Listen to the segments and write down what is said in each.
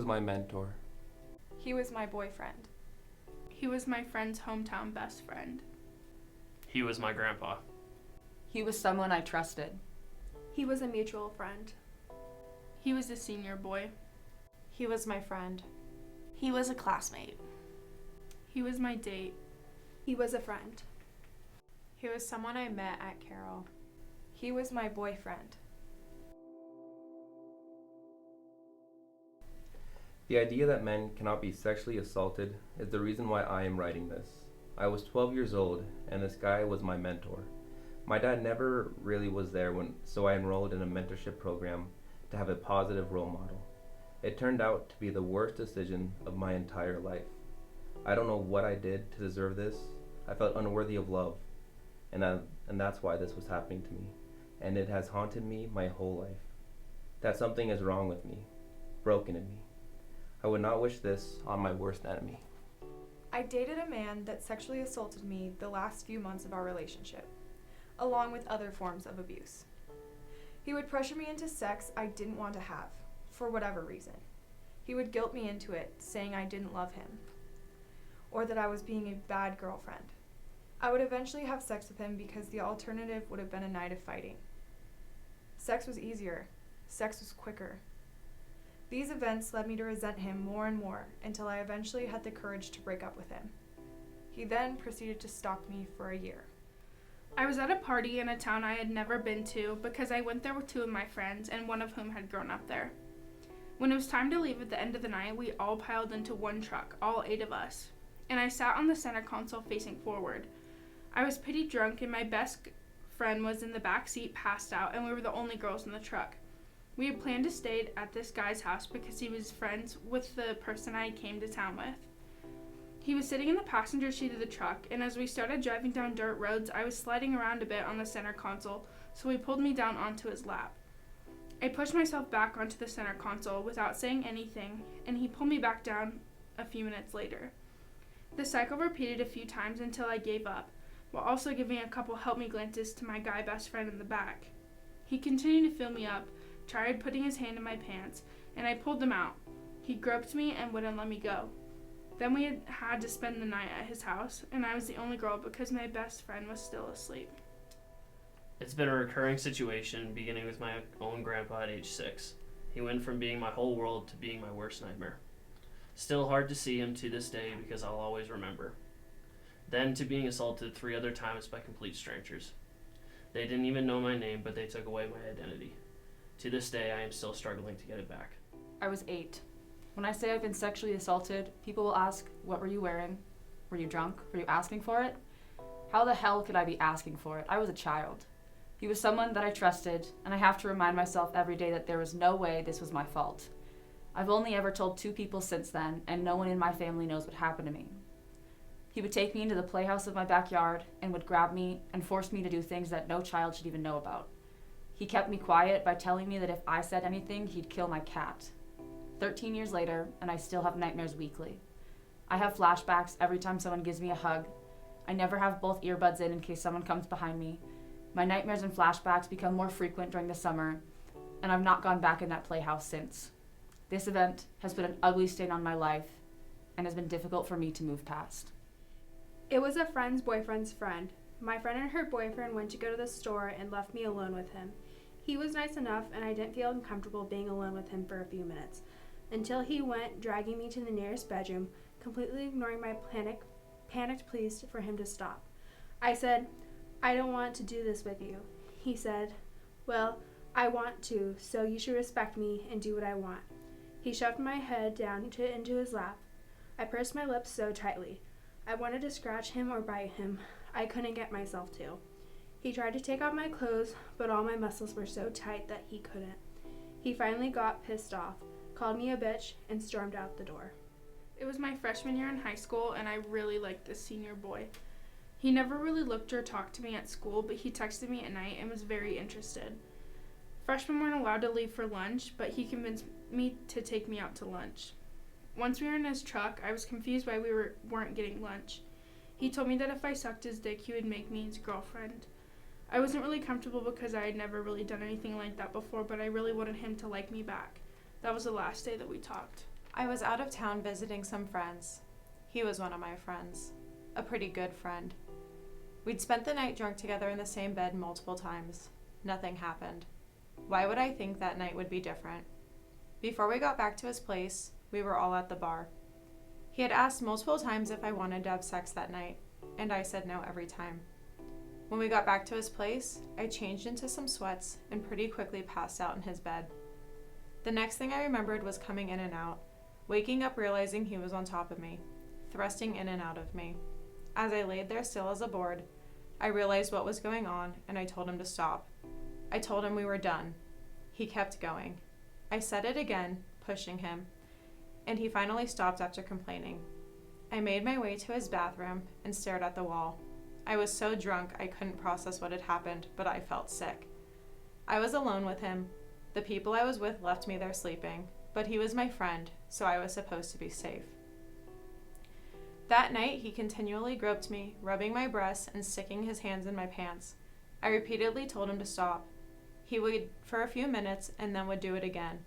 was my mentor. He was my boyfriend. He was my friend's hometown best friend. He was my grandpa. He was someone I trusted. He was a mutual friend. He was a senior boy. He was my friend. He was a classmate. He was my date. He was a friend. He was someone I met at Carroll. He was my boyfriend. The idea that men cannot be sexually assaulted is the reason why I am writing this. I was 12 years old, and this guy was my mentor. My dad never really was there, so I enrolled in a mentorship program to have a positive role model. It turned out to be the worst decision of my entire life. I don't know what I did to deserve this. I felt unworthy of love, and that's why this was happening to me, and it has haunted me my whole life. That something is wrong with me, broken in me. I would not wish this on my worst enemy. I dated a man that sexually assaulted me the last few months of our relationship, along with other forms of abuse. He would pressure me into sex I didn't want to have, for whatever reason. He would guilt me into it, saying I didn't love him, or that I was being a bad girlfriend. I would eventually have sex with him because the alternative would have been a night of fighting. Sex was easier. Sex was quicker. These events led me to resent him more and more until I eventually had the courage to break up with him. He then proceeded to stalk me for a year. I was at a party in a town I had never been to because I went there with two of my friends and one of whom had grown up there. When it was time to leave at the end of the night, we all piled into one truck, all 8 of us, and I sat on the center console facing forward. I was pretty drunk and my best friend was in the back seat passed out, and we were the only girls in the truck. We had planned to stay at this guy's house because he was friends with the person I came to town with. He was sitting in the passenger seat of the truck, and as we started driving down dirt roads, I was sliding around a bit on the center console, so he pulled me down onto his lap. I pushed myself back onto the center console without saying anything, and he pulled me back down a few minutes later. The cycle repeated a few times until I gave up, while also giving a couple help me glances to my guy best friend in the back. He continued to fill me up, tried putting his hand in my pants, and I pulled them out. He groped me and wouldn't let me go. Then we had to spend the night at his house, and I was the only girl because my best friend was still asleep. It's been a recurring situation, beginning with my own grandpa at age 6. He went from being my whole world to being my worst nightmare. Still hard to see him to this day because I'll always remember. Then to being assaulted 3 other times by complete strangers. They didn't even know my name, but they took away my identity. To this day, I am still struggling to get it back. I was 8. When I say I've been sexually assaulted, people will ask, what were you wearing? Were you drunk? Were you asking for it? How the hell could I be asking for it? I was a child. He was someone that I trusted, and I have to remind myself every day that there was no way this was my fault. I've only ever told 2 people since then, and no one in my family knows what happened to me. He would take me into the playhouse of my backyard and would grab me and force me to do things that no child should even know about. He kept me quiet by telling me that if I said anything, he'd kill my cat. 13 years later, and I still have nightmares weekly. I have flashbacks every time someone gives me a hug. I never have both earbuds in case someone comes behind me. My nightmares and flashbacks become more frequent during the summer, and I've not gone back in that playhouse since. This event has put an ugly stain on my life and has been difficult for me to move past. It was a friend's boyfriend's friend. My friend and her boyfriend went to go to the store and left me alone with him. He was nice enough, and I didn't feel uncomfortable being alone with him for a few minutes, until he went, dragging me to the nearest bedroom, completely ignoring my panicked pleas for him to stop. I said, "I don't want to do this with you." He said, "Well, I want to, so you should respect me and do what I want." He shoved my head down into his lap. I pursed my lips so tightly. I wanted to scratch him or bite him. I couldn't get myself to. He tried to take off my clothes, but all my muscles were so tight that he couldn't. He finally got pissed off, called me a bitch, and stormed out the door. It was my freshman year in high school, and I really liked this senior boy. He never really looked or talked to me at school, but he texted me at night and was very interested. Freshmen weren't allowed to leave for lunch, but he convinced me to take me out to lunch. Once we were in his truck, I was confused why we weren't getting lunch. He told me that if I sucked his dick, he would make me his girlfriend. I wasn't really comfortable because I had never really done anything like that before, but I really wanted him to like me back. That was the last day that we talked. I was out of town visiting some friends. He was one of my friends. A pretty good friend. We'd spent the night drunk together in the same bed multiple times. Nothing happened. Why would I think that night would be different? Before we got back to his place, we were all at the bar. He had asked multiple times if I wanted to have sex that night, and I said no every time. When we got back to his place, I changed into some sweats and pretty quickly passed out in his bed. The next thing I remembered was coming in and out, waking up realizing he was on top of me, thrusting in and out of me. As I laid there still as a board, I realized what was going on, and I told him to stop. I told him we were done. He kept going. I said it again, pushing him, and he finally stopped after complaining. I made my way to his bathroom and stared at the wall. I was so drunk I couldn't process what had happened, but I felt sick. I was alone with him. The people I was with left me there sleeping, but he was my friend, so I was supposed to be safe. That night, he continually groped me, rubbing my breasts and sticking his hands in my pants. I repeatedly told him to stop. He would for a few minutes and then would do it again.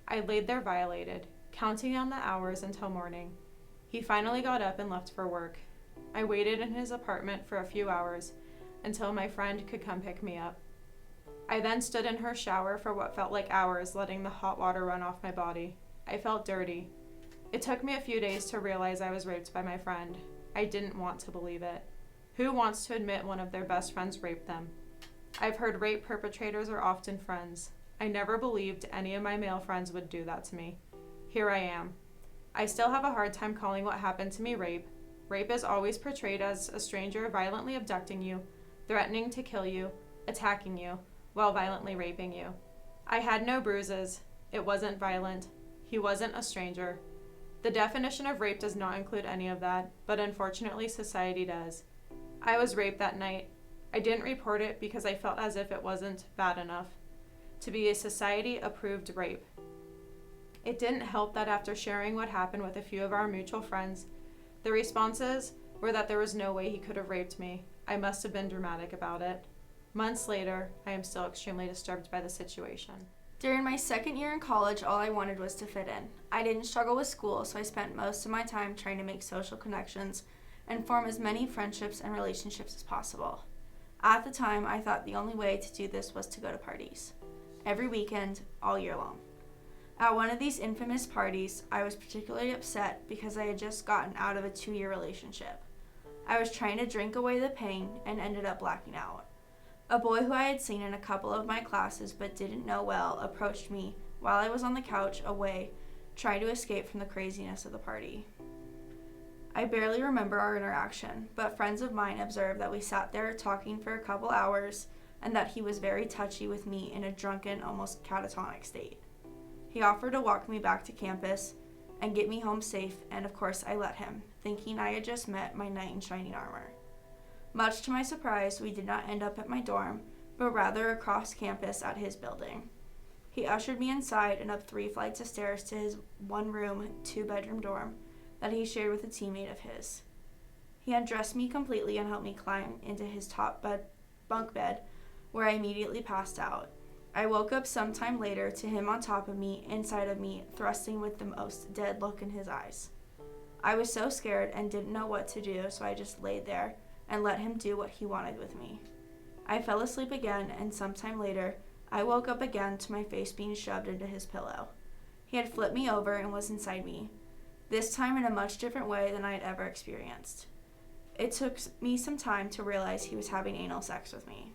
I laid there violated, counting down the hours until morning. He finally got up and left for work. I waited in his apartment for a few hours until my friend could come pick me up. I then stood in her shower for what felt like hours, letting the hot water run off my body. I felt dirty. It took me a few days to realize I was raped by my friend. I didn't want to believe it. Who wants to admit one of their best friends raped them? I've heard rape perpetrators are often friends. I never believed any of my male friends would do that to me. Here I am. I still have a hard time calling what happened to me rape. Rape is always portrayed as a stranger violently abducting you, threatening to kill you, attacking you, while violently raping you. I had no bruises. It wasn't violent. He wasn't a stranger. The definition of rape does not include any of that, but unfortunately society does. I was raped that night. I didn't report it because I felt as if it wasn't bad enough to be a society-approved rape. It didn't help that after sharing what happened with a few of our mutual friends, the responses were that there was no way he could have raped me. I must have been dramatic about it. Months later, I am still extremely disturbed by the situation. During my second year in college, all I wanted was to fit in. I didn't struggle with school, so I spent most of my time trying to make social connections and form as many friendships and relationships as possible. At the time, I thought the only way to do this was to go to parties. Every weekend, all year long. At one of these infamous parties, I was particularly upset because I had just gotten out of a 2-year relationship. I was trying to drink away the pain and ended up blacking out. A boy who I had seen in a couple of my classes but didn't know well approached me while I was on the couch away, trying to escape from the craziness of the party. I barely remember our interaction, but friends of mine observed that we sat there talking for a couple hours and that he was very touchy with me in a drunken, almost catatonic state. He offered to walk me back to campus and get me home safe, and of course I let him, thinking I had just met my knight in shining armor. Much to my surprise, we did not end up at my dorm, but rather across campus at his building. He ushered me inside and up 3 flights of stairs to his 1-room, 2-bedroom dorm that he shared with a teammate of his. He undressed me completely and helped me climb into his top bunk bed, where I immediately passed out. I woke up sometime later to him on top of me, inside of me, thrusting with the most dead look in his eyes. I was so scared and didn't know what to do, so I just laid there and let him do what he wanted with me. I fell asleep again, and sometime later, I woke up again to my face being shoved into his pillow. He had flipped me over and was inside me, this time in a much different way than I had ever experienced. It took me some time to realize he was having anal sex with me.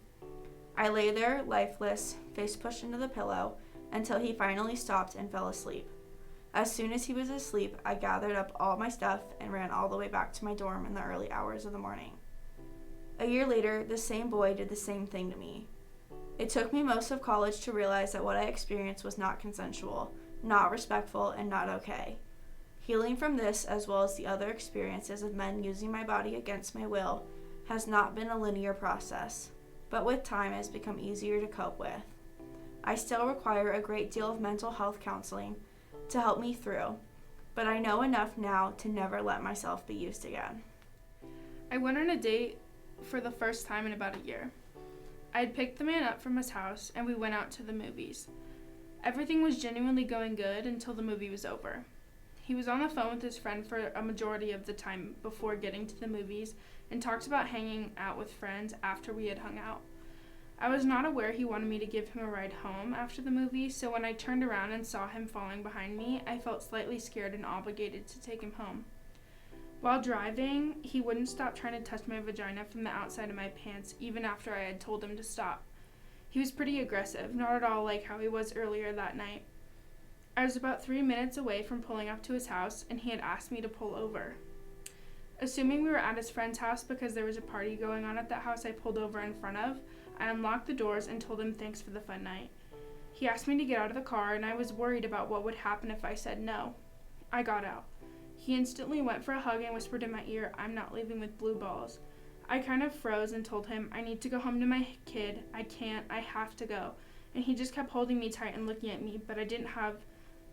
I lay there, lifeless, face pushed into the pillow, until he finally stopped and fell asleep. As soon as he was asleep, I gathered up all my stuff and ran all the way back to my dorm in the early hours of the morning. A year later, the same boy did the same thing to me. It took me most of college to realize that what I experienced was not consensual, not respectful, and not okay. Healing from this, as well as the other experiences of men using my body against my will, has not been a linear process, but with time has become easier to cope with. I still require a great deal of mental health counseling to help me through, but I know enough now to never let myself be used again. I went on a date for the first time in about a year. I had picked the man up from his house and we went out to the movies. Everything was genuinely going good until the movie was over. He was on the phone with his friend for a majority of the time before getting to the movies and talked about hanging out with friends after we had hung out. I was not aware he wanted me to give him a ride home after the movie, so when I turned around and saw him falling behind me, I felt slightly scared and obligated to take him home. While driving, he wouldn't stop trying to touch my vagina from the outside of my pants, even after I had told him to stop. He was pretty aggressive, not at all like how he was earlier that night. I was about 3 minutes away from pulling up to his house, and he had asked me to pull over. Assuming we were at his friend's house because there was a party going on at that house I pulled over in front of, I unlocked the doors and told him thanks for the fun night. He asked me to get out of the car, and I was worried about what would happen if I said no. I got out. He instantly went for a hug and whispered in my ear, "I'm not leaving with blue balls." I kind of froze and told him, "I need to go home to my kid. I can't. I have to go." And he just kept holding me tight and looking at me, but I didn't have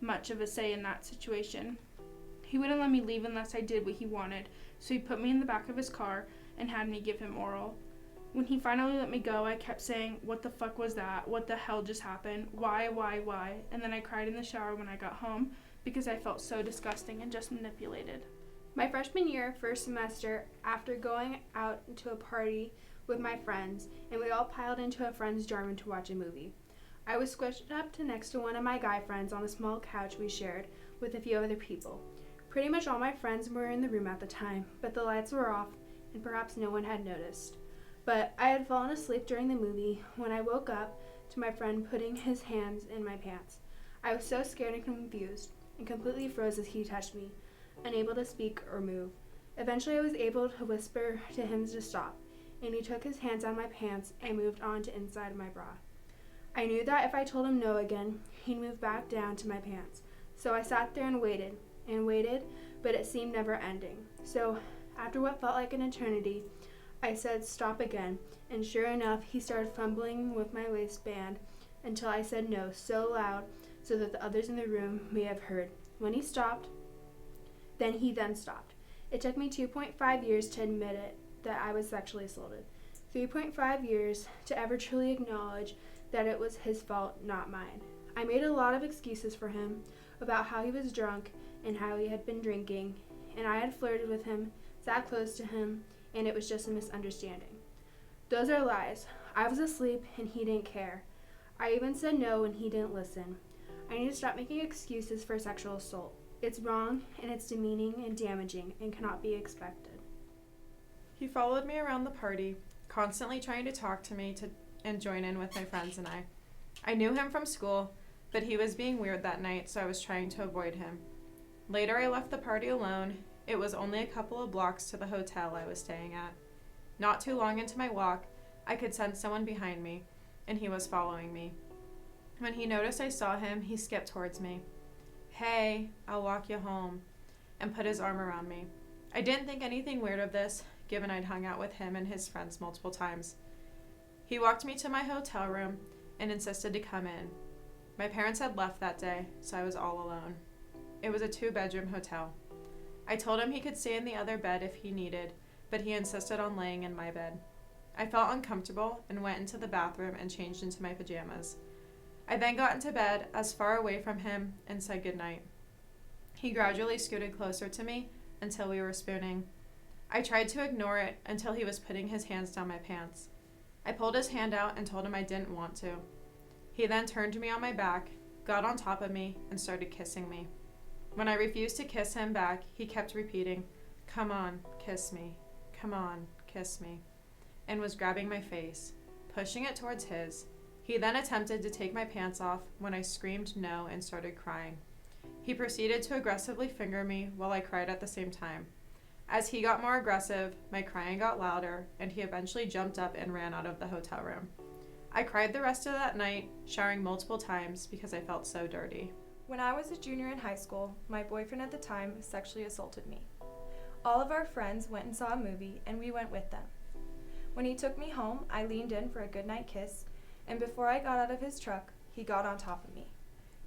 much of a say in that situation. He wouldn't let me leave unless I did what he wanted, so he put me in the back of his car and had me give him oral. When he finally let me go, I kept saying, "What the fuck was that? What the hell just happened? Why? And then I cried in the shower when I got home because I felt so disgusting and just manipulated. My freshman year, first semester, after going out to a party with my friends, and we all piled into a friend's dorm to watch a movie. I was squished up next to one of my guy friends on a small couch we shared with a few other people. Pretty much all my friends were in the room at the time, but the lights were off, and perhaps no one had noticed. But I had fallen asleep during the movie when I woke up to my friend putting his hands in my pants. I was so scared and confused, and completely froze as he touched me, unable to speak or move. Eventually I was able to whisper to him to stop, and he took his hands out of my pants and moved on to inside of my bra. I knew that if I told him no again, he'd move back down to my pants. So I sat there and waited, but it seemed never ending. So after what felt like an eternity, I said stop again, and sure enough, he started fumbling with my waistband until I said no so loud so that the others in the room may have heard. When he stopped, he then stopped. It took me 2.5 years to admit it that I was sexually assaulted. 3.5 years to ever truly acknowledge that it was his fault, not mine. I made a lot of excuses for him about how he was drunk and how he had been drinking, and I had flirted with him, sat close to him, and it was just a misunderstanding. Those are lies. I was asleep and he didn't care. I even said no and he didn't listen. I need to stop making excuses for sexual assault. It's wrong and it's demeaning and damaging and cannot be expected. He followed me around the party, constantly trying to talk to me and join in with my friends and I. I knew him from school, but he was being weird that night, so I was trying to avoid him. Later, I left the party alone. It was only a couple of blocks to the hotel I was staying at. Not too long into my walk, I could sense someone behind me, and he was following me. When he noticed I saw him, he skipped towards me. "Hey, I'll walk you home," and put his arm around me. I didn't think anything weird of this, given I'd hung out with him and his friends multiple times. He walked me to my hotel room and insisted to come in. My parents had left that day, so I was all alone. It was a 2-bedroom hotel. I told him he could stay in the other bed if he needed, but he insisted on laying in my bed. I felt uncomfortable and went into the bathroom and changed into my pajamas. I then got into bed as far away from him and said goodnight. He gradually scooted closer to me until we were spooning. I tried to ignore it until he was putting his hands down my pants. I pulled his hand out and told him I didn't want to. He then turned me on my back, got on top of me, and started kissing me. When I refused to kiss him back, he kept repeating, "Come on, kiss me. Come on, kiss me," and was grabbing my face, pushing it towards his. He then attempted to take my pants off when I screamed no and started crying. He proceeded to aggressively finger me while I cried at the same time. As he got more aggressive, my crying got louder, and he eventually jumped up and ran out of the hotel room. I cried the rest of that night, showering multiple times because I felt so dirty. When I was a junior in high school, my boyfriend at the time sexually assaulted me. All of our friends went and saw a movie, and we went with them. When he took me home, I leaned in for a goodnight kiss, and before I got out of his truck, he got on top of me.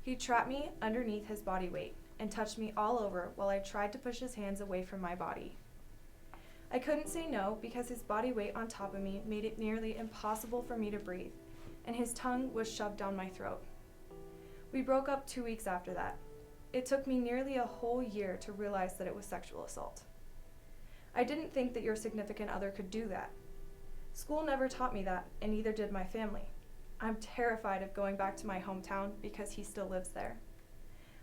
He trapped me underneath his body weight and touched me all over while I tried to push his hands away from my body. I couldn't say no because his body weight on top of me made it nearly impossible for me to breathe, and his tongue was shoved down my throat. We broke up 2 weeks after that. It took me nearly a whole year to realize that it was sexual assault. I didn't think that your significant other could do that. School never taught me that, and neither did my family. I'm terrified of going back to my hometown because he still lives there.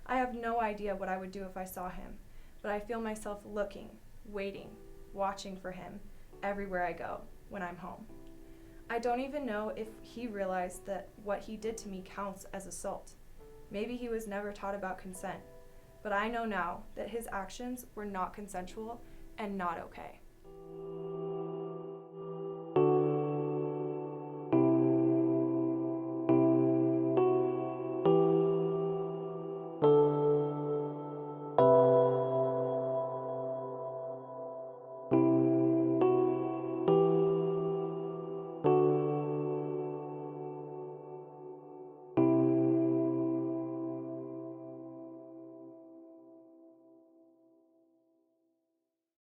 I have no idea what I would do if I saw him, but I feel myself looking, waiting, watching for him everywhere I go when I'm home. I don't even know if he realized that what he did to me counts as assault. Maybe he was never taught about consent, but I know now that his actions were not consensual and not okay.